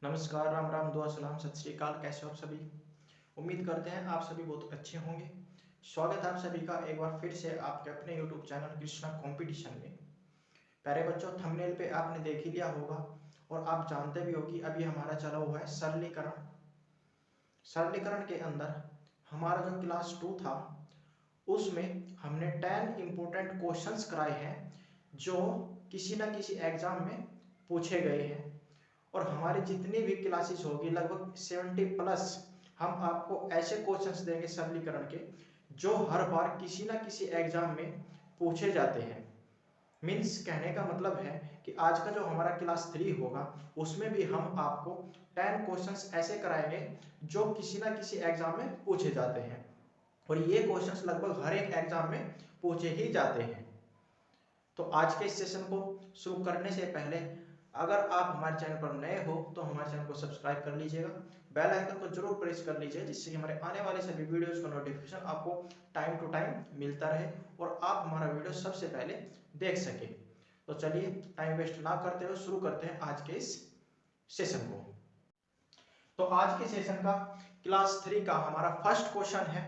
नमस्कार, राम राम, दुआ सलाम, सत श्री अकाल। कैसे हो आप सभी? उम्मीद करते हैं आप सभी बहुत अच्छे होंगे। स्वागत है आप सभी का एक बार फिर से आपके अपने YouTube चैनल कृष्णा कंपटीशन में। प्यारे बच्चों, थंबनेल पे आपने देख ही लिया होगा और आप जानते भी हो कि अभी हमारा चला हुआ है सरलीकरण। सरलीकरण के अंदर हमारा जो क्लास 2 था उसमें हमने 10 इम्पोर्टेंट क्वेश्चंस कराए हैं जो किसी ना किसी एग्जाम में पूछे गए हैं। और हमारी जितनी भी क्लासेस होगी लगभग 70 प्लस हम आपको ऐसे क्वेश्चंस देंगे सरलीकरण के जो हर बार किसी ना किसी एग्जाम में पूछे जाते हैं। मीन्स कहने का मतलब है कि आज का जो हमारा क्लास 3 होगा उसमें भी हम आपको 10 क्वेश्चंस ऐसे कराएंगे जो किसी ना किसी एग्जाम में पूछे जाते हैं और ये क्वेश्चंस लगभग हर एक एग्जाम में पूछे ही जाते हैं। तो आज के इस सेशन को शुरू करने से पहले अगर आप हमारे चैनल पर नए हो तो हमारे चैनल को सब्सक्राइब कर लीजिएगा, बेल आइकन को जरूर प्रेस कर लीजिए जिससे कि हमारे आने वाले सभी वीडियोस का नोटिफिकेशन आपको टाइम टू टाइम मिलता रहे और आप हमारा वीडियो सबसे पहले देख सके। तो चलिए टाइम वेस्ट ना करते हुए शुरू करते हैं आज के इस सेशन को। तो आज के सेशन का क्लास 3 का हमारा फर्स्ट क्वेश्चन है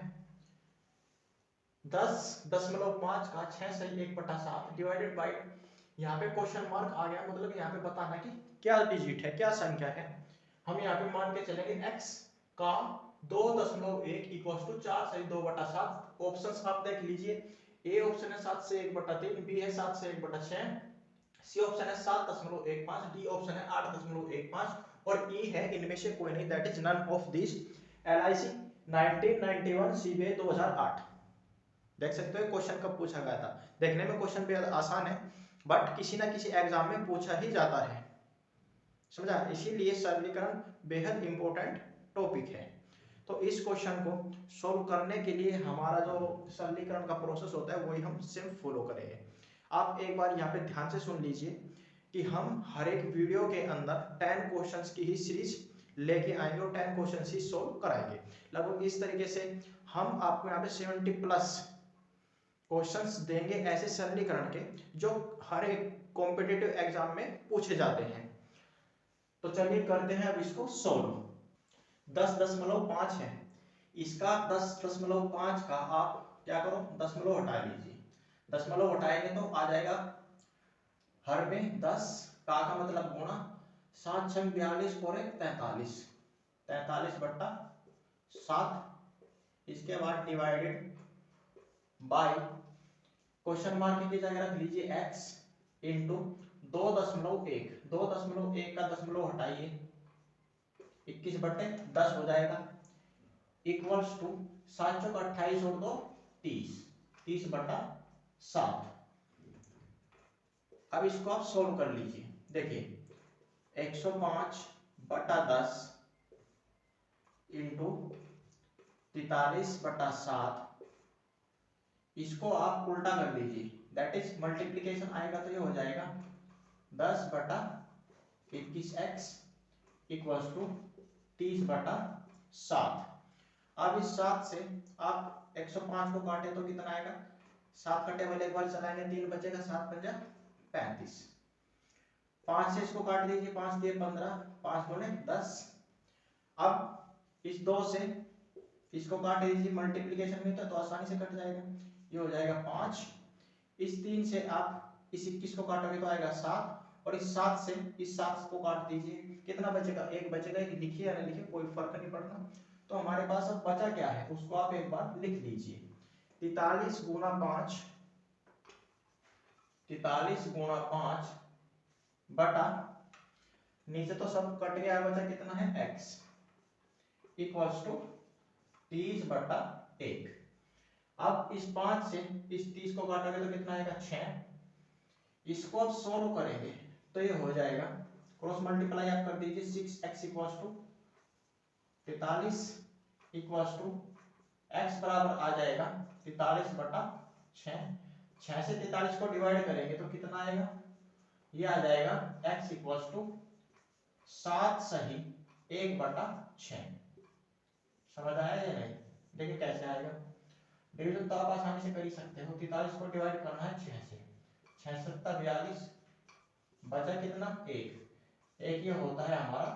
10.5 का 6 सही 1/7 डिवाइडेड बाई, यहाँ पे क्वेश्चन मार्क आ गया, मतलब यहाँ पे बताना कि क्या डिजिट है, क्या संख्या है। हम यहाँ पे मान के चलेंगे x का 2.1 इक्वल टू 4 सही 2/7। ऑप्शंस आप देख लीजिए, ए ऑप्शन है 7 से 1/3, बी है 7 से 1/6, सी ऑप्शन है 7.15, डी ऑप्शन है 8.15 और ई है इनमें से कोई नहीं, that is none of this. LIC 1991 CBI 2008। देख सकते हो क्वेश्चन कब पूछा गया था। देखने में क्वेश्चन भी आसान है बट किसी ना किसी एग्जाम में पूछा ही जाता है, समझा। इसीलिए सरलीकरण बेहद इंपॉर्टेंट टॉपिक है। तो इस क्वेश्चन को सोल्व करने के लिए हमारा जो सरलीकरण का प्रोसेस होता है वही हम सिर्फ फॉलो करेंगे। आप एक बार यहाँ पे ध्यान से सुन लीजिए कि हम हर एक वीडियो के अंदर 10 क्वेश्चंस की ही सीरीज लेके आएंगे और 10 क्वेश्चंस ही सोल्व कराएंगे। लगभग इस तरीके से हम आपको यहाँ पे 70 प्लस क्वेश्चंस देंगे ऐसे सरलीकरण के जो हर एक कॉम्पिटिटिव एग्जाम में पूछे जाते हैं। तो चलिए करते हैं अब इसको सोल्व। 10.5 है, इसका 10.5 का आप क्या करो, दशमलव हटा लीजिए। दशमलव हटाएंगे तो आ जाएगा हर में 10 का मतलब गुणा, 7 6 42 और 43, 43/7। इसके बाद डिवाइडेड बाय, क्वेश्चन मार्क की जगह रख लीजिए x इंटू 2.1, 2.1 का दशमलव हटाइए 21/10 हो जाएगा, इक्वल्स टू 7 चौक 28 और 2 30, 30/7। अब इसको आप सोल्व कर लीजिए। देखिए 105/10 इंटू 43/7, इसको आप उल्टा कर लीजिए, दैट इज मल्टीप्लीकेशन आएगा तो ये हो जाएगा 10/21x इक्वल्स टू 30/7। अब इस 7 से आप 105 को काटे तो कितना आएगा, 7 कटे वाले एक बार चलाएंगे 3 बचेगा, 7 पंजा 35। 5 से इसको काट दीजिए, 5 दिए 15, 5 दूने 10। अब इस 2 से इसको काट दीजिए, मल्टीप्लीकेशन में तो आसानी से कट जाएगा, ये हो जाएगा 5। इस 3 से आप इस 21 को काटोगे तो आएगा 7 और इस 7 से इस 7 को काट दीजिए, कितना बचेगा, 1 बचेगा। ये लिखिए या नहीं लिखिए कोई फर्क नहीं पड़ना। तो हमारे पास अब बचा क्या है उसको आप एक बार लिख लीजिए, 43 गुना 5, 43 गुना 5 बटा, नीचे तो सब कट गया, बचा कितना है x इक्वल्स टू 30/1। अब इस 5 से इस 30 को काटोगे तो कितना आएगा 6, इसको अब सोल्व करेंगे तो ये हो जाएगा, क्रॉस मल्टीप्लाई आप कर दीजिए, 6x equals to 43 equals to x बराबर आ जाएगा 43/6। 6 से 43 को डिवाइड करेंगे तो कितना आएगा, ये आ जाएगा x इक्वल्स टू 7 सही 1/6। समझ आया या नहीं? देखिए कैसे आएगा, डिवीजन तो आप आसानी से कर ही सकते हो। 43 को डिवाइड करना है 6 से, 6 7 42, बचा कितना 1, ये होता है हमारा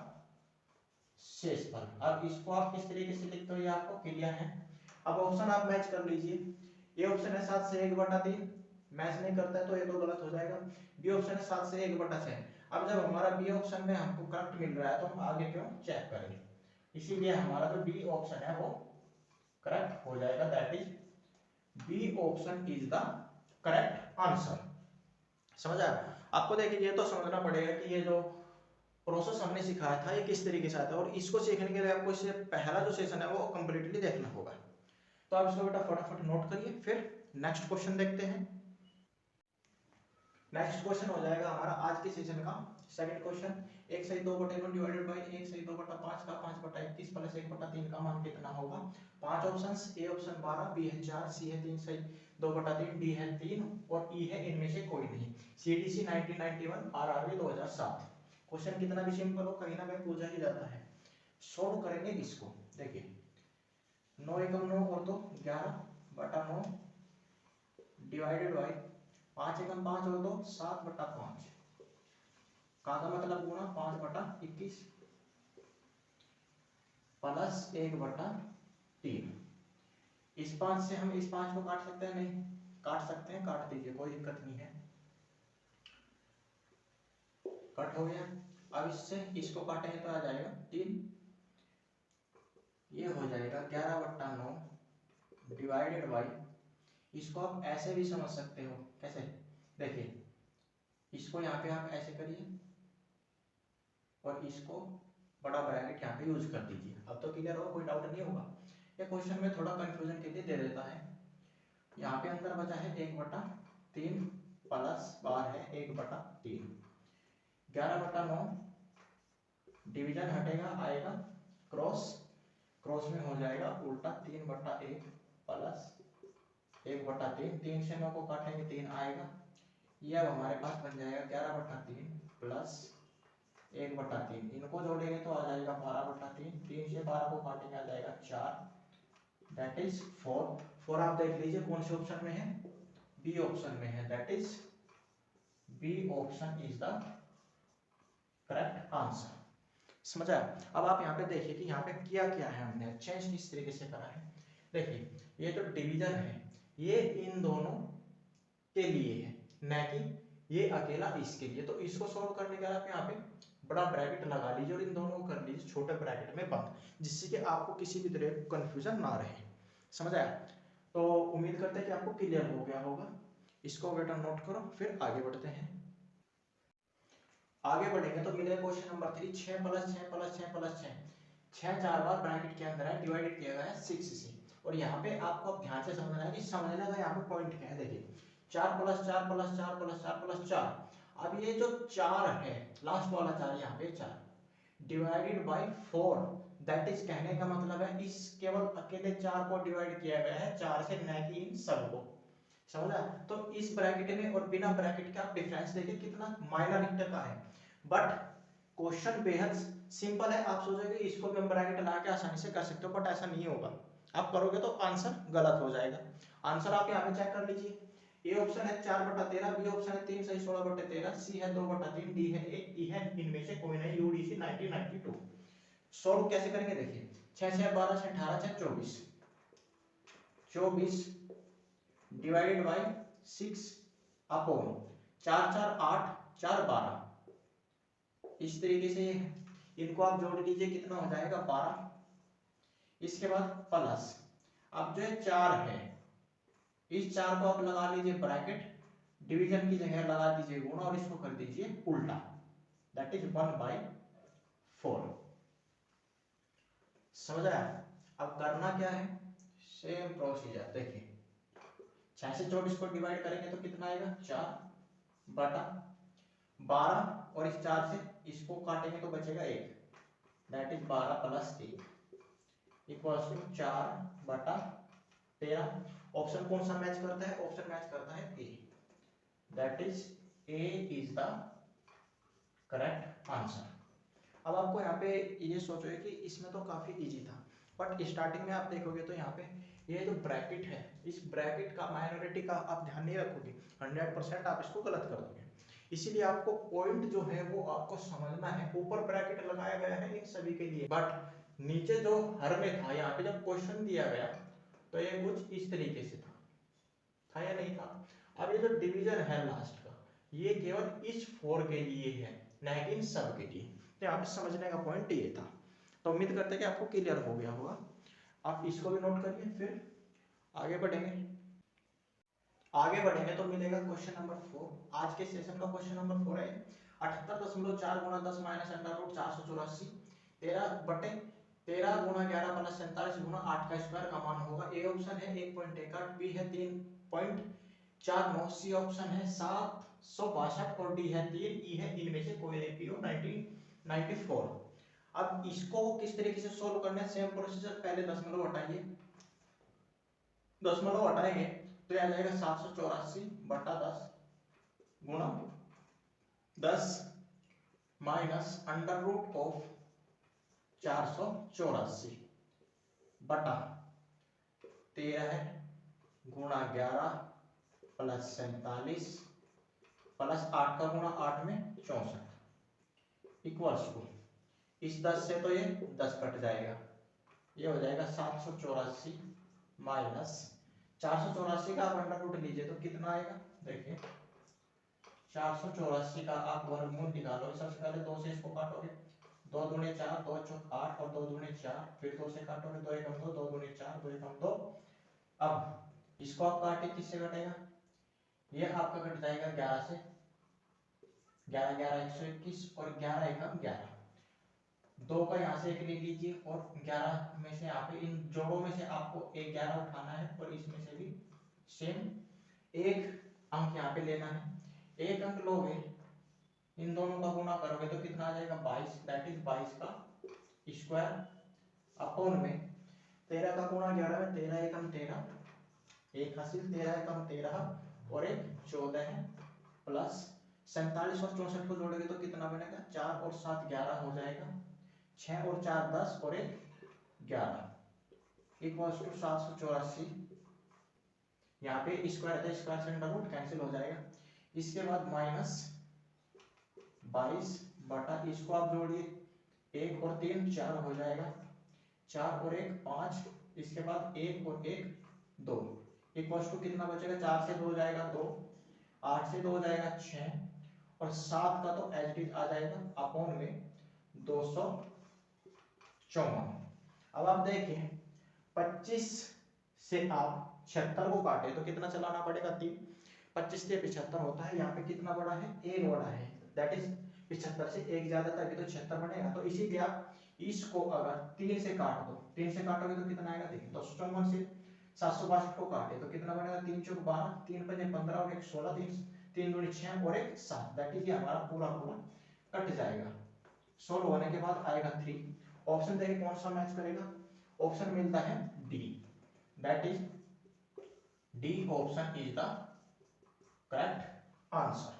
शेषफल। अब इसको आप किस तरीके से लिखते हो ये आपको क्लियर है। अब ऑप्शन आप मैच कर लीजिए। ए ऑप्शन है 7 से 1/3, मैच नहीं करता है तो ये तो गलत हो जाएगा। बी ऑप्शन है 7 से 1/6। अब जब हमारा बी ऑप्शन में हमको करेक्ट मिल रहा है तो हम आगे क्यों चेक करेंगे, इसीलिए हमारा जो बी ऑप्शन है वो करेक्ट हो जाएगा। That is B option is the correct answer. समझ आया आपको। देखिए ये तो समझना पड़ेगा कि ये जो प्रोसेस हमने सिखाया था ये किस तरीके से आता है, और इसको सीखने के लिए आपको इससे पहला जो सेशन है वो कंप्लीटली देखना होगा। तो आप इसको बेटा फटाफट नोट करिए, फिर नेक्स्ट क्वेश्चन देखते हैं। नेक्स्ट क्वेश्चन हो जाएगा हमारा आज के सेशन का सेकंड क्वेश्चन। 1/2/1 डिवाइडेड बाय 1/2/5 का 5/21 प्लस 1/3 का मान कितना होगा। 5 ऑप्शंस, ए ऑप्शन 12, बी है 4, सी है 3/2/3, डी है 3 और ई है इनमें से कोई नहीं। CDC 1991, RRB 2007। क्वेश्चन कितना भी सिंपल हो कहीं ना कहीं पूछा ही जाता है। सॉल्व करेंगे इसको। देखिए 9 एकम 9 और 2 11/9 डिवाइडेड बाय 5 एकम 5 और 2 7/5 का मतलब गुणा 5/21 प्लस 1/3। इस 5 से हम इस 5 को काट सकते हैं, नहीं काट सकते हैं, काट दीजिए कोई दिक्कत नहीं है, कट हो गया। अब इससे इसको काटेंगे तो आ जाएगा 3, ये हो जाएगा 11/9 डिवाइडेड बाई, इसको आप ऐसे भी समझ सकते हो। कैसे, देखिए इसको यहाँ पे आप ऐसे करिए और इसको बड़ा ब्रैकेट यहाँ पे यूज कर दीजिए। अब तो क्लियर होगा, कोई डाउट नहीं होगा। ये क्वेश्चन में थोड़ा कंफ्यूजन के लिए दे देता है। यहाँ पे अंदर बचा है 1/3 प्लस बाहर है 1/3। 11/9 डिवीजन हटेगा, आएगा क्रॉस, क्रॉस में हो जाएगा उल्टा 3/1 प्लस 1/3। 3 से 9 को काटेंगे 3 आएगा, ये अब हमारे पास बन जाएगा 11/3 प्लस 1/3। इनको जोड़ेंगे तो आ जाएगा 12/3। 3 से 12 को काटेंगे आ जाएगा 4, दैट इज 4। 4 आप देख लीजिए कौन से ऑप्शन में है, बी ऑप्शन में है, that is B option is the correct answer. समझ आया। अब आप यहाँ पे देखिए कि यहाँ पे किया क्या है हमने, चेंज किस तरीके से करा है। देखिए ये जो डिवीजन है ये इन दोनों के लिए है, न कि ये अकेला इसके लिए। तो इसको सॉल्व करने के बाद आप यहाँ पे बड़ा ब्रैकेट लगा लीजिए और इन दोनों को कर लीजिए छोटे ब्रैकेट में बंद, जिससे कि आपको किसी भी तरह कंफ्यूजन ना रहे। समझ आया। तो उम्मीद करते हैं कि आपको क्लियर हो गया होगा। इसको बेटा नोट करो, फिर आगे बढ़ते हैं। आगे बढ़ेंगे तो मिलेगा question number 3। 6 plus 6 plus 6 plus 6, 6 4 बार ब्रैकेट के अंदर है, डिवाइडेड किया गया है 6 से। और यहाँ पे आपको अब ध्यान से समझना है कि समझने का यहाँ पे पॉइंट क्या है। देखिए 4 प्लस 4 प्लस 4 प्लस 4 प्लस 4, अब ये जो 4 है लास्ट वाला 4 यहाँ पे 4 डिवाइडेड बाय 4, दैट इज कहने का मतलब है इस केवल अकेले 4 को डिवाइड किया गया है 4 से, न कि इन सबको। समझा। तो इस ब्रैकेट में और बिना ब्रैकेट का डिफरेंस देखिए कितना माइनर का है, बट क्वेश्चन बेहद सिंपल है। आप सोचोगे इसको भी हम ब्रैकेट लगा के आसानी से कर सकते हो, बट ऐसा नहीं होगा। आप करोगे तो आंसर गलत हो जाएगा। आंसर आप यहाँ पे चेक कर लीजिए। ए ऑप्शन है 4/13, बी ऑप्शन है 3 सही 16/13, सी है 2/3, डी है 1, ई है इनमें से कोई नहीं, यूडीसी 1992। सॉल्व कैसे करेंगे देखिए 6 6 12 6 18 6 24, 24 डिवाइडेड बाय 6 अपॉन 4 4 8 4 12। इस तरीके से इनको आप जोड़ लीजिए, कितना हो जाएगा 12। इसके बाद प्लस, अब जो है 4 है, इस 4 को आप लगा लीजिए ब्रैकेट, डिवीजन की जगह लगा दीजिए गुणा और इसको कर दीजिए उल्टा, दैट इज 1/4। समझ आया। अब करना क्या है, सेम प्रोसीजर। देखिए 6 से 24 को डिवाइड करेंगे तो कितना आएगा 4/12, और इस 4 से इसको काटेंगे तो बचेगा 1, that is 12 plus 1 equals to 4/13। Option कौन सा मैच करता है, ऑप्शन मैच करता है A, that is A is the correct answer. अब आपको यहाँ पे ये सोचो कि इसमें तो काफी इजी था, बट स्टार्टिंग में आप देखोगे तो यहाँ पे ये जो ब्रैकेट है, इस ब्रैकेट का माइनॉरिटी का आप ध्यान नहीं रखोगे, 100% आप इसको गलत कर दोगे। इसीलिए आपको पॉइंट जो है वो आपको समझना है। ऊपर ब्रैकेट लगाया गया है इन सभी के लिए, बट नीचे जो हर में था, यहाँ पे जब क्वेश्चन दिया गया तो ये कुछ इस तरीके से था या नहीं था। अब ये जो डिवीजन है लास्ट का, ये केवल इस 4 के लिए है, न कि इन सब के लिए। तो यहाँ पे समझने का पॉइंट ये था। तो उम्मीद करते हैं कि आपको क्लियर हो गया होगा। आप इसको भी नोट करिए, फिर आगे बढ़ेंगे तो मिलेगा क्वेश्चन नंबर 4। आज के सेशन का क्वेश्चन नंबर 4 है 78.4 गुणा 10 माइनस अंडर रूट 484 13 गुणा 11 प्लस 47 गुणा 8 का स्क्वायर का मान होगा। ए ऑप्शन है 1.61, बी है 3.49, सी ऑप्शन है 762 और डी है 3, ई है इनमें से कोई एक हो 1994। अब इसको किस तरीके से सोल्व करना है, सेम प्रोसीजर। पहले दशमलव हटाइए, दशमलव हटाएंगे तो यह आ जाएगा 784 बटा 10 गुणा 10 माइनस अंडर रूट ऑफ 484 बटा 13 गुणा 11 प्लस 47 प्लस 8 का गुणा 8 में 64 इक्वल्स टू, इस 10 से तो ये 10 कट जाएगा, ये हो जाएगा 784 माइनस 484 का आप अंडर रूट लीजिए तो कितना आएगा। देखिए 484 का आप वर्गमूल निकालो। सबसे पहले 2 से इसको काटोगे, 2 दूनी 4, 2 चौक 8 और 2 दूनी 4, फिर 2 से काटोगे, 2 एकम 2, 2 दूनी 4, 2 एकम 2। अब इसको आप काटे, किससे कटेगा, ये आपका कट जाएगा 11 से, 11 11 121 और 11 एकम 11। 2 का यहाँ से एक ले लीजिए और 11 में से यहाँ पे इन जोड़ों में से आपको एक 11 उठाना है और इसमें से भी सेम एक अंक यहाँ पे लेना है। एक अंक लोगे, इन दोनों का गुणा करोगे तो कितना आ जाएगा 22, दैट इज 22 का स्क्वायर अपॉन में 13 का गुणा 11 में 13 एकम 13, एक हासिल 13 एकम 13 और एक 14 है, प्लस 47 और 64 को जोड़ोगे तो कितना बनेगा, 4 और 7 11 हो जाएगा, 6 और 4 10 और 1 11 इक्वल्स टू 784। यहाँ पे स्क्वायर था, स्क्वायर से अंडर रूट कैंसिल हो जाएगा। इसके बाद माइनस 22 बटा, इसको आप जोड़िए, 1 और 3 4 हो जाएगा, 4 और 1 5, इसके बाद 1 और 1 2 इक्वल्स टू कितना बचेगा, 4 से 2 जाएगा 2, 8 से 2 जाएगा 6 और 7 का तो एज इट इज आ जाएगा अपॉन में 254। अब आप देखिए 25 से आप 76 को काटे तो कितना चलाना पड़ेगा, 3, 25 से 75 होता है, यहाँ पे कितना बड़ा है, 1 बड़ा है, दैट इज 75 से 1 ज्यादा था, अभी तो 76 बनेगा। तो इसीलिए आप इसको अगर 3 से काट दो, 3 से काटोगे तो कितना आएगा, देखिए 254 से 762 को काटे तो कितना बनेगा, 3 चौक 12, 3 पंजे 15 और 1 16, 3 दूनी 6 और 1 7, दैट इज हमारा पूरा कट जाएगा। सोल्व होने के बाद आएगा 3। ऑप्शन देखिए कौन सा मैच करेगा, ऑप्शन मिलता है D, that is D option is the correct answer.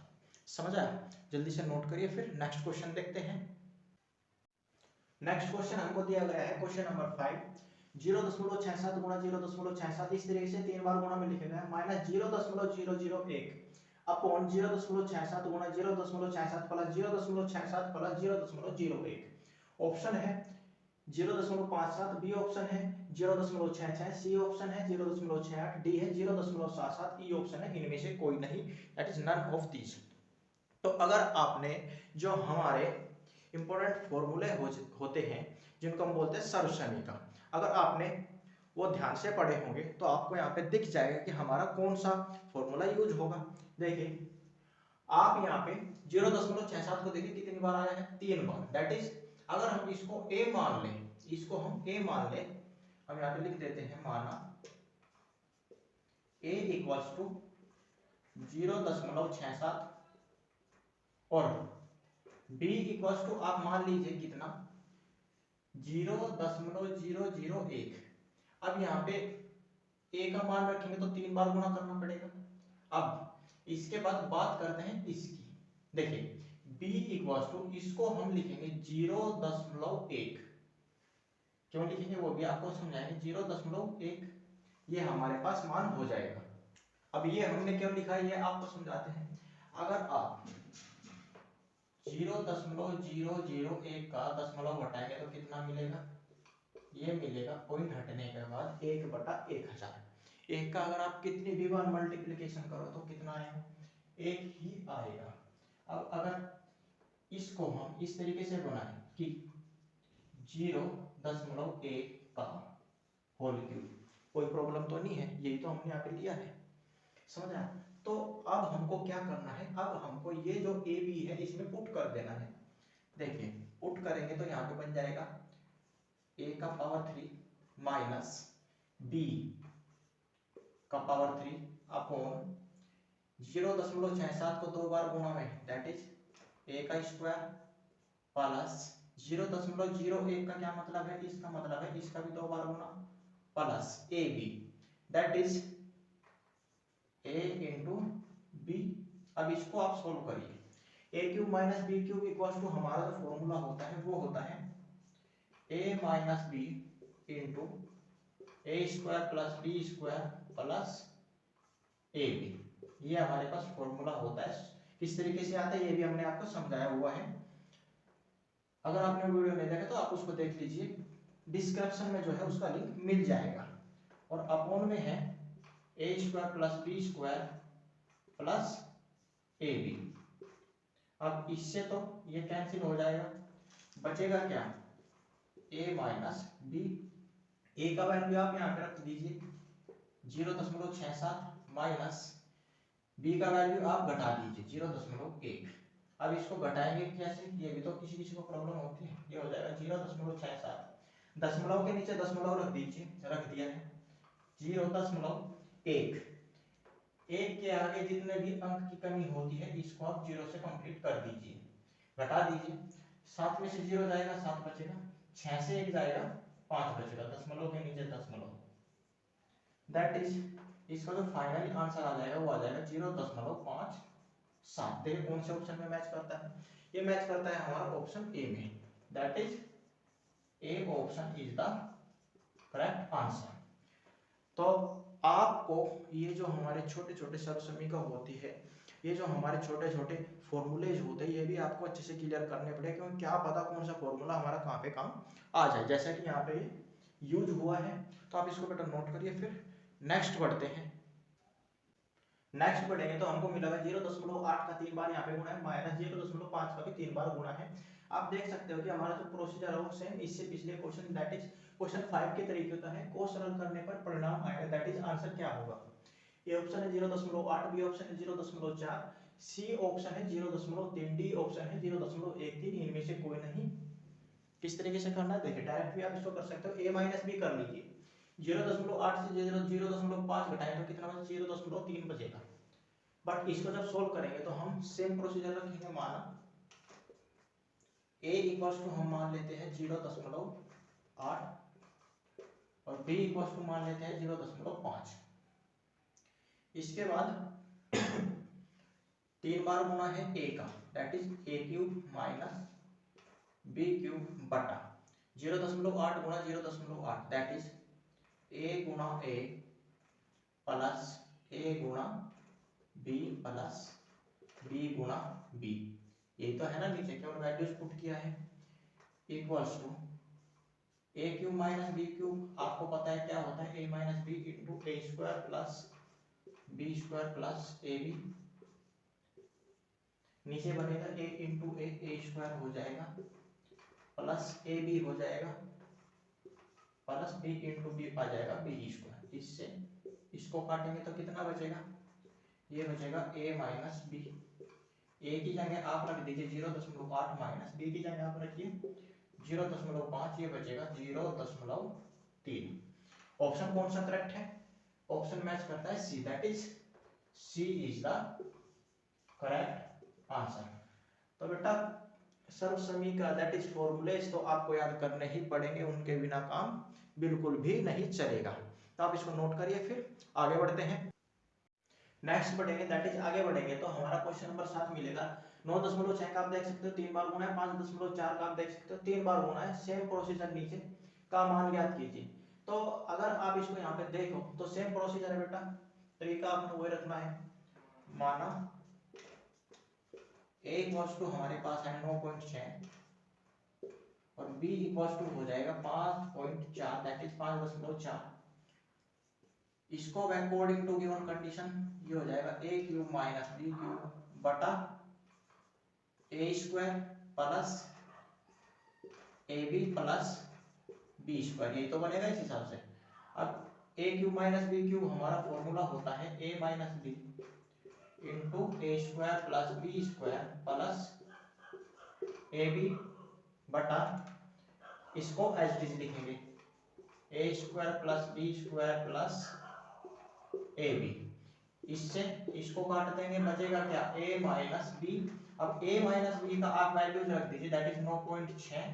समझ आया, जल्दी से नोट करिए, फिर नेक्स्ट क्वेश्चन देखते हैं। नेक्स्ट क्वेश्चन हमको दिया गया है क्वेश्चन नंबर 5, 0.67 गुणा 0.67 इस तरीके से 3 बार गुणा में लिखेगा है, माइनस 0.001 अपॉन 0.67 गुणा 0.67 प्लस 0.67 प्लस 0.01। ऑप्शन है 0.57, बी ऑप्शन है 0.66, सी ऑप्शन है 0.68, डी है 0.77, ई ऑप्शन है इनमें से कोई नहीं, that is none of these. तो अगर आपने जो हमारे इंपॉर्टेंट फॉर्मूले होते हैं जिनको हम बोलते हैं सर्वसमीकरण, अगर आपने वो ध्यान से पढ़े होंगे तो आपको यहाँ पे दिख जाएगा कि हमारा कौन सा फॉर्मूला यूज होगा। देखिए आप यहाँ पे 0.67 को देखिए कितनी बार आया है, 3 बार, दैट इज अगर हम इसको a मान लें, इसको हम a मान लें, हम यहाँ पे लिख देते हैं माना a इक्वल्स टू 0.67 और b इक्वल्स टू आप मान लीजिए कितना 0.001। अब यहाँ पे a का मान रखेंगे तो 3 बार गुणा करना पड़ेगा। अब इसके बाद बात करते हैं इसकी, देखिए b इक्वल्स टू, इसको हम लिखेंगे 0.1, क्यों लिखेंगे वो भी आपको समझाएंगे, 0.1 ये हमारे पास मान हो जाएगा। अब ये हमने क्यों लिखा है ये आपको समझाते हैं। अगर आप 0.001 का दशमलव घटाएंगे तो कितना मिलेगा, ये मिलेगा पॉइंट हटने के बाद 1/1000। एक का अगर आप कितनी भी बार मल्टीप्लिकेशन करो तो कितना आएगा, एक ही आएगा। अब अगर इसको हम इस तरीके से बनाएं कि 0.1 का होल क्यूब, कोई प्रॉब्लम तो नहीं है, यही तो हमने यहाँ पे लिया है, समझ आया। तो अब हमको क्या करना है, अब हमको ये जो ए बी है इसमें पुट कर देना है। देखिए पुट करेंगे तो यहाँ पे बन जाएगा a का पावर 3 माइनस b का पावर 3 अपॉन 0.67 को 2 बार गुणा में दैट इज a का स्क्वायर प्लस 0.01 का क्या मतलब है, इसका मतलब है इसका भी 2 बार गुणा plus A B that is a into B. अब इसको आप सोल्व करिए, a cube minus B cube equal to हमारा जो फॉर्मूला होता है वो होता है a minus B into A square plus B square plus A B. ये हमारे पास फॉर्मूला होता है, किस तरीके से आता है ये भी हमने आपको समझाया हुआ है। अगर आपने वीडियो नहीं देखा तो आप उसको देख लीजिए, डिस्क्रिप्शन में जो है उसका लिंक मिल जाएगा। और अपॉन में है a square plus B square plus A b. अब इससे तो ये कैंसिल हो जाएगा, बचेगा क्या, a माइनस बी। ए का वैल्यू आप यहाँ पे रख दीजिए 0.67 माइनस बी का वैल्यू आप घटा दीजिए 0.1। अब इसको घटाएंगे कैसे, ये भी तो किसी किसी को प्रॉब्लम होती है। ये हो जाएगा 0.67, दशमलव के नीचे दशमलव रख दीजिए, रख दिया है 0.1। एक के आगे जितने भी अंक की कमी होती है इसको आप 0 से कंप्लीट कर दीजिए, घटा दीजिए। 7 में से 0 जाएगा 7 बचेगा, 6 से 1 जाएगा 5 बचेगा, दशमलव के नीचे दशमलव दैट इज इसका जो फाइनल आंसर आ जाएगा वो आ जाएगा 0.57। देखिए कौन से ऑप्शन में मैच करता है, ये मैच करता है हमारा ऑप्शन ए में, that is A option is the correct answer. तो आपको ये जो हमारे छोटे छोटे सर्वसमीका होती है, ये जो हमारे छोटे छोटे फॉर्मूलेज होते हैं, ये भी आपको अच्छे से क्लियर करने पड़े, क्योंकि क्या पता कौन सा फॉर्मूला हमारा कहाँ पे काम आ जाए। जैसा कि यहाँ पे यूज हुआ है तो आप इसको बेटा नोट करिए। फिर नेक्स्ट बढ़ते हैं, नेक्स्ट बढ़ेंगे तो हमको मिला है 0.8 का 3 बार यहाँ पे गुणा है, माइनस 0.5 का भी 3 बार गुणा है। आप देख सकते हो कि हमारा जो प्रोसीजर है वो सेम इससे पिछले क्वेश्चन दैट इज क्वेश्चन 5 के तरीके का है। को सरल करने पर परिणाम आएगा, दैट इज आंसर क्या होगा। ए ऑप्शन है 0.8, बी ऑप्शन है 0.4, सी ऑप्शन है 0.3, डी ऑप्शन है 0.13। इनमें से कोई नहीं। किस तरीके से करना है देखिए, डायरेक्ट भी आप इसको कर सकते हो, a माइनस बी कर लीजिए। 0.8 से 0.5 घटाएं तो कितना बचा, 0.3 बचेगा। बट इसको जब सोल्व करेंगे तो हम सेम प्रोसीजर रखेंगे, माना a इक्वल्स टू हम मान लेते हैं 0.8 और b इक्वल्स टू मान लेते हैं 0.5। इसके बाद 3 बार गुणा है a का, that is a cube minus b cube बटा 0.8 गुणा 0.8 दैट इज a गुणा a प्लस a गुणा b प्लस b गुणा b। यही तो है ना, नीचे केवल वैल्यूज पुट किया है, equals to a cube minus b cube. आपको पता है क्या होता है, a minus B into A square plus B square plus A b. नीचे बनेगा a इंटू ए स्क्वायर हो जाएगा प्लस ए बी हो जाएगा प्लस बी इंटू बी आ जाएगा बी स्क्वायर। इससे इसको काटेंगे तो कितना बचेगा, ये बचेगा a माइनस बी। ए की जगह आप रख दीजिए 0.8 माइनस बी की जगह आप रखिए 0.5, ये बचेगा 0.3। ऑप्शन कौन सा करेक्ट है, ऑप्शन मैच करता है C, that is C is the correct answer. तो बेटा सर्वसमीका दैट इज फॉर्मूलेज तो आपको याद करने ही पड़ेंगे, उनके बिना काम बिल्कुल भी नहीं चलेगा। तो आप इसको नोट करिए। फिर आगे बढ़ते हैं, नेक्स्ट बढ़ेंगे दैट इज आगे बढ़ेंगे तो हमारा क्वेश्चन नंबर 7 मिलेगा। 9.6 का आप देख सकते हो 3 बार गुणा है, 5.4 का आप देख सकते हो 3 बार गुणा है। सेम प्रोसीजर नीचे का मान ज्ञात कीजिए। तो अगर आप इसको यहाँ पे देखो तो सेम प्रोसीजर है बेटा, तरीका आपने वही रखना है। माना a इक्वल्स टू हमारे पास है 9.6 और b इक्वल्स टू हो जाएगा 5.4 दैट इज 5.4। इसको अकॉर्डिंग टू गिवन कंडीशन ये हो जाएगा a cube minus b cube बटा a square plus ab plus b square, यही तो बनेगा इस हिसाब से। अब a cube minus b cube हमारा फॉर्मूला होता है a minus b into A square plus B square plus A b बटा, इसको एज इट इज लिखेंगे a square plus B square plus A b. इससे इसको काट देंगे, बचेगा क्या a माइनस बी। अब a माइनस बी का आप वैल्यूज रख दीजिए दैट इज 9.6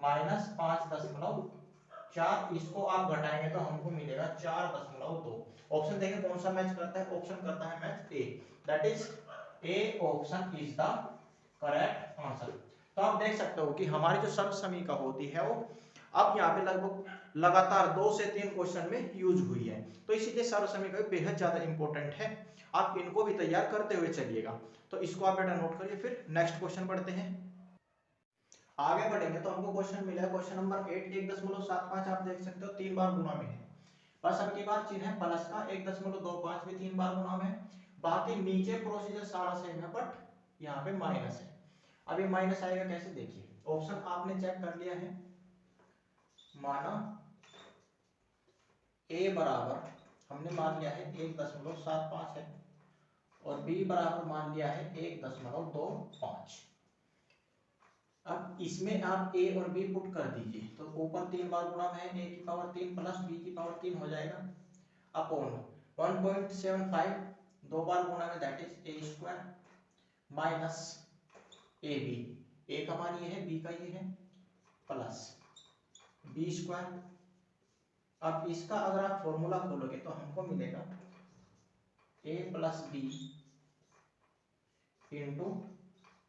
माइनस 5.4, इसको आप घटाएंगे तो हमको मिलेगा 4.2। ऑप्शन देखें कौन सा मैच करता है, ऑप्शन करता है match A, that is A option is the correct answer. तो आप देख सकते हो कि हमारी जो सर्व समीकरण होती है वो अब यहाँ पे लगभग लगातार 2 से 3 क्वेश्चन में यूज हुई है, तो इसीलिए सर्व समीकरण बेहद ज्यादा इंपॉर्टेंट है। आप इनको भी तैयार करते हुए चलिएगा, तो इसको आप बेटा नोट करिए। फिर नेक्स्ट क्वेश्चन पढ़ते हैं, आगे बढ़ेंगे तो हमको क्वेश्चन मिला है क्वेश्चन नंबर 8 1.75। आप देख सकते हो 3 बार गुणा में है, बस अब की बार चिन्ह है प्लस का, 1.25 भी 3 बार गुणा में है, बाकी नीचे प्रोसीजर सारा सेम है बट यहाँ पे माइनस है। अब ये माइनस आएगा कैसे, देखिए ऑप्शन आपने चेक कर लिया है, माना a बराबर हमने मान लिया है 1.75 है और b बराबर मान लिया है 1.25। अब इसमें आप a और b पुट कर दीजिए, तो ऊपर 3 बार गुणा में है, a की पावर 3 प्लस b की पावर 3 हो जाएगा अपॉन 1.75 2 बार गुणा में that is a square minus a b, a का मान ये है बी का ये है प्लस बी स्क्वायर। अब इसका अगर आप फॉर्मूला खोलोगे तो हमको मिलेगा a plus b into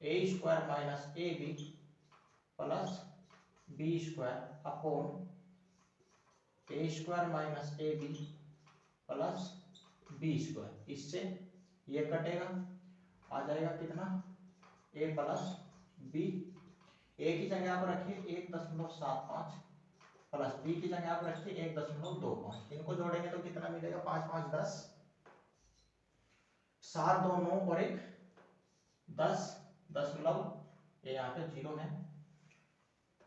A square minus a b plus B square upon a square minus a b plus B square. इससे ये कटेगा, आ जाएगा कितना a प्लस बी, a की जगह आप रखिए 1.75 प्लस b की जगह आप रखिए 1.25, इनको जोड़ेंगे तो कितना मिलेगा 5 5 10, 7 2 9 और 1 10 दशमलव, ये यहाँ पे 0 है,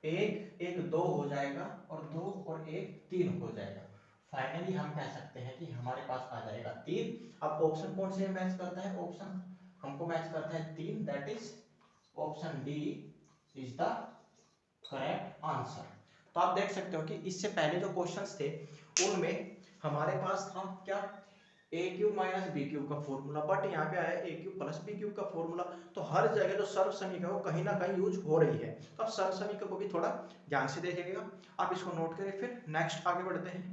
1 1 2 हो जाएगा और 2 और 1 3 हो जाएगा। फाइनली हम कह सकते हैं कि हमारे पास आ जाएगा 3। अब ऑप्शन कौन से मैच करता है, ऑप्शन हमको मैच करता है 3, that is option D is the correct answer. तो आप देख सकते हो कि इससे पहले जो क्वेश्चंस थे उनमें हमारे पास था क्या a cube minus B cube का फॉर्मूला, बट यहाँ पे आया a cube plus b cube का फॉर्मूला। तो हर जगह जो सर्व समीकरण वो कहीं ना कहीं यूज हो रही है, तो आप सर्व समीकरण को भी थोड़ा ध्यान से देखिएगा, आप इसको नोट करें। फिर नेक्स्ट आगे बढ़ते हैं,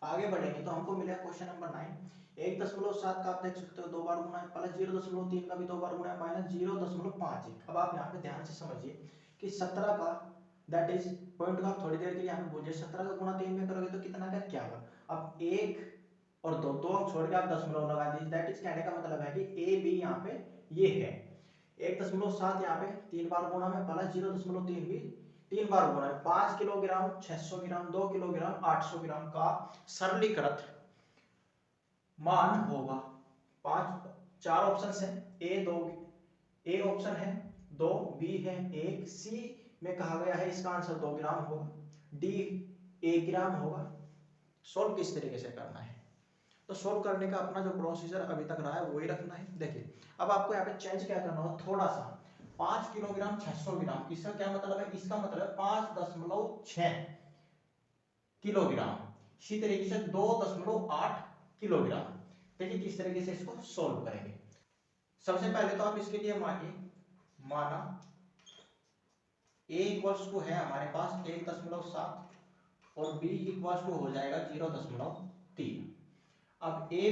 आगे बढ़ेंगे तो हमको मिला क्वेश्चन नंबर 9 1.7 का आप देख सकते हो 2 बार गुणा है, प्लस 0.3 का भी 2 बार गुणा है, माइनस 0.51। अब आप यहाँ पे ध्यान से समझिए कि 17 का दैट इज पॉइंट का थोड़ी देर के लिए यहाँ पे बोलिए 17 का गुणा 3 में करोगे तो कितना का क्या होगा। अब 1 और 2 2 अंक छोड़ के आप दशमलव लगा दीजिए, दैट इज कहने का मतलब है कि ए बी यहाँ पे ये है 1.7 यहाँ पे 3 बार गुणा में, प्लस 0.3 भी 3 बार गुणा है, 5 किलोग्राम 600 ग्राम 2 किलोग्राम 800 ग्राम का सरलीकृत मान होगा। 4 ऑप्शन है, ए ऑप्शन है 2, बी है 1, सी में कहा गया है इसका आंसर 2 ग्राम होगा, डी 1 ग्राम होगा। सोल्व किस तरीके से करना है, तो सोल्व करने का अपना जो प्रोसीजर अभी तक रहा है वही रखना है। देखिए अब आपको यहाँ पे चेंज क्या करना होगा थोड़ा सा, 5 किलोग्राम 600 ग्राम, इसका क्या मतलब है, इसका मतलब है 5.6 किलोग्राम, इसी तरीके से 2.8 किलोग्राम। देखिए किस तरीके से इसको सोल्व करेंगे। सबसे पहले तो आप इसके लिए मानिए, माना a इक्वल्स टू है हमारे पास 1.7 और b इक्वल्स टू हो जाएगा 0.3। अब ए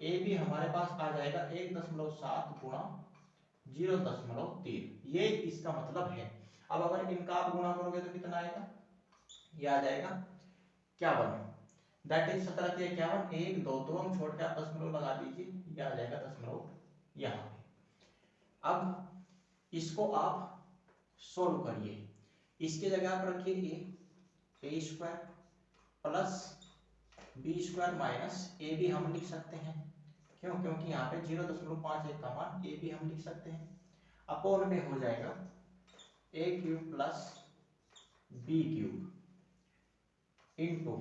बी हमारे पास आ जाएगा 1.7 गुणा 0.3, ये इसका मतलब है। अब अगर इनका आप गुणा करोगे तो कितना आएगा, ये आ जाएगा 51, दैट इज 17 के 51, 1 2 2 अंक छोड़ के आप दशमलव लगा दीजिए, ये आ जाएगा दशमलव यहाँ पे। अब इसको आप सोल्व करिए, इसकी जगह आप रखिए a square plus B square minus a भी हम लिख सकते हैं, क्यों? क्योंकि यहाँ पे 0.51 का मान ए भी हम लिख सकते हैं, अपोन में हो जाएगा a cube plus b cube into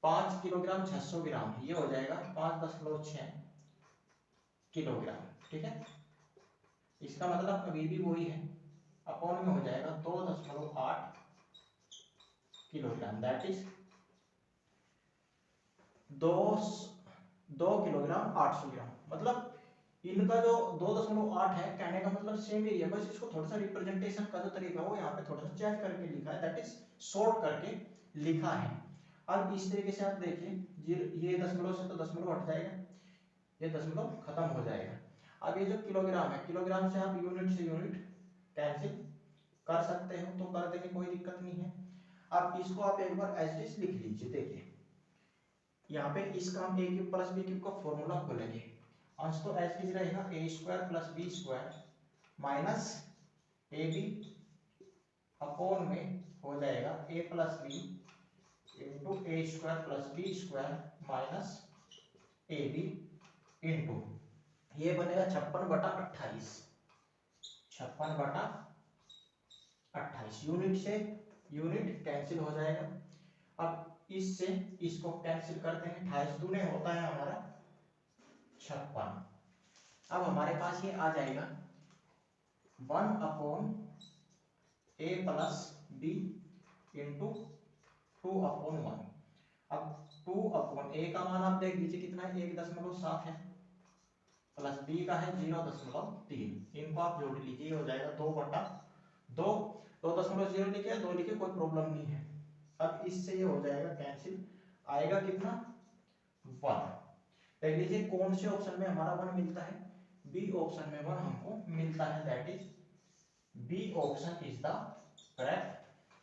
5 kilogram 600 gram, ये हो जाएगा 5.6 किलोग्राम, ठीक है। इसका मतलब अभी भी वही है, अपॉन में हो जाएगा 2.8 किलोग्राम, दैट इज 2 किलोग्राम 800 ग्राम। मतलब इनका जो 2.8 है, कहने का मतलब सेम ही है, बस इसको थोड़ा सा रिप्रेजेंटेशन का जो तरीका है वो यहाँ पे थोड़ा सा चेंज करके लिखा है, दैट इज शॉर्ट करके लिखा है। अब इस तरीके से आप देखिए, ये दशमलव से तो दशमलव हट जाएगा, ये दशमलव खत्म हो जाएगा। अब ये जो किलोग्राम है, किलोग्राम से आप यूनिट से यूनिट कैंसिल कर सकते हो, तो कर देंगे, कोई दिक्कत नहीं है। अब इसको आप एक बार एज इट इज लिख लीजिए। देखिए यहाँ पे इसका हम a cube plus b cube का फॉर्मूला खोलेंगे, अंश तो एज इट इज रहेगा a square plus B square minus a b upon में हो जाएगा a plus b into A square plus B square minus a b into ये बनेगा 56/28, 56/28, यूनिट से यूनिट कैंसिल हो जाएगा। अब इससे इसको कैंसिल करते हैं, 28 दूने होता है हमारा 56। अब हमारे पास ये आ जाएगा 1/a प्लस बी इंटू 2/1। अब 2/a का मान आप देख लीजिए कितना है, 1.7 है, प्लस बी का है 0.3, इनको आप जोड़ लीजिए, हो जाएगा 2/2, 2.0 लिखे 2 लिखे कोई प्रॉब्लम नहीं है। अब इससे ये हो जाएगा कैंसिल, आएगा कितना 1। देख लीजिए कौन से ऑप्शन में हमारा 1 मिलता है, बी ऑप्शन में 1 हमको मिलता है, that is B option is the correct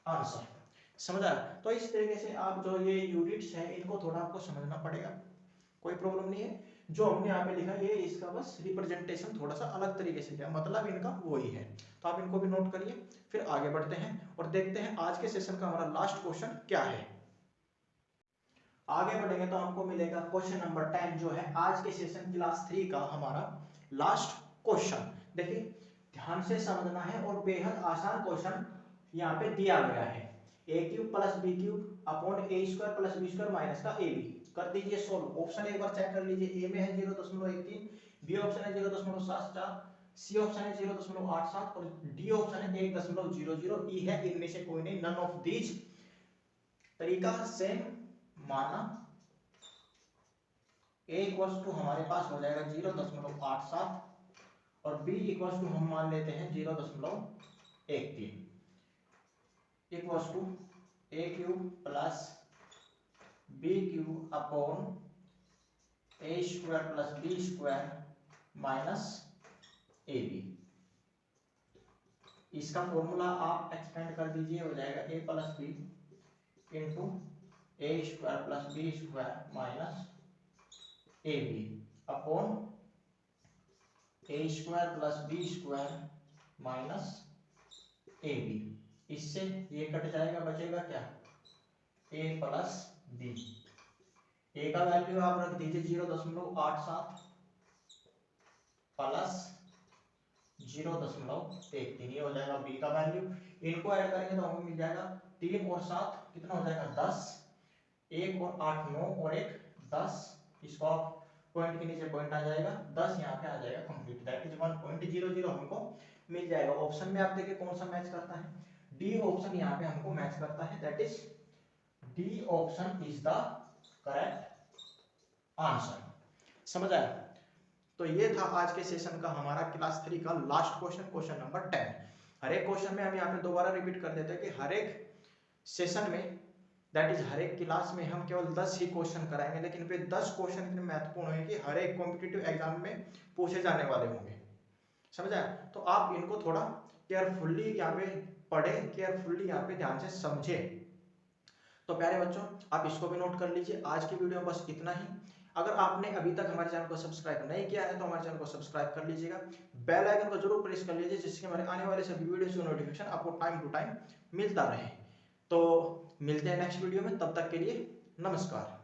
answer. समझा? तो इस तरीके से आप जो ये यूनिट्स है इनको थोड़ा आपको समझना पड़ेगा, कोई प्रॉब्लम नहीं है। जो हमने यहाँ पे लिखा ये इसका बस रिप्रेजेंटेशन थोड़ा सा अलग तरीके से किया, मतलब इनका वही है, तो आप इनको भी नोट करिए। फिर आगे बढ़ते हैं और देखते हैं आज के सेशन का हमारा लास्ट क्वेश्चन क्या है। आगे बढ़ेंगे तो आपको मिलेगा क्वेश्चन नंबर 10, जो है आज के सेशन क्लास 3 का हमारा लास्ट क्वेश्चन। देखिए ध्यान से समझना है और बेहद आसान क्वेश्चन यहाँ पे दिया गया है, a cube plus b cube upon a square plus B square minus का ए बी, कर दीजिए सोल्व। ऑप्शन एक बार चेक कर लीजिए, ए में है 0.13, बी ऑप्शन है 0.74, सी ऑप्शन है 0.87 और डी ऑप्शन है 1.00, ई है इनमें से कोई नहीं, नन ऑफ दीज। तरीका सेम माना, a इक्वल्स टू हमारे पास हो जाएगा 0.87 और b इक्वल्स टू हम मान लेते हैं 0.13, equals to a cube plus b cube upon a square plus b square minus ab। इसका फॉर्मूला आप एक्सपेंड कर दीजिए, हो जाएगा a plus b into A square plus B square minus a b upon a square plus B square minus a b. इससे ये cut जाएगा, बचेगा क्या, ए प्लस बी। ए का वैल्यू आप रख दीजिए 0.87 प्लस 0.13, ये हो जाएगा बी का वैल्यू। इनको ऐड करेंगे तो हमें मिल जाएगा 3 और 7 कितना हो जाएगा 10, 1 और 8 9 और 1 10, इसको आप पॉइंट के नीचे पॉइंट आ जाएगा 10, यहाँ पे आ जाएगा कंप्लीट, दैट इज 1.00 हमको मिल जाएगा। ऑप्शन में आप देखिए कौन सा मैच करता है, डी ऑप्शन यहाँ पे हमको मैच करता है, that is D option is the correct answer. समझ आया? तो ये था आज के सेशन का हमारा क्लास 3 का लास्ट क्वेश्चन, क्वेश्चन नंबर 10। हर एक क्वेश्चन में हम यहाँ पे दोबारा रिपीट कर देते हैं कि हर एक सेशन में, दैट इज हर एक क्लास में हम केवल 10 ही क्वेश्चन कराएंगे, लेकिन वे 10 क्वेश्चन इतने महत्वपूर्ण है कि हर एक कॉम्पिटिटिव एग्जाम में पूछे जाने वाले होंगे। समझा? तो आप इनको थोड़ा केयरफुल्ली यहाँ पे पढ़े, केयरफुल्ली यहाँ पे ध्यान से समझे। तो प्यारे बच्चों आप इसको भी नोट कर लीजिए। आज की वीडियो में बस इतना ही। अगर आपने अभी तक हमारे चैनल को सब्सक्राइब नहीं किया है तो हमारे चैनल को सब्सक्राइब कर लीजिएगा, बेल आइकन को जरूर प्रेस कर लीजिए, जिससे हमारे आने वाले सभी वीडियोस का नोटिफिकेशन आपको टाइम टू टाइम मिलता रहे। तो मिलते हैं नेक्स्ट वीडियो में, तब तक के लिए नमस्कार।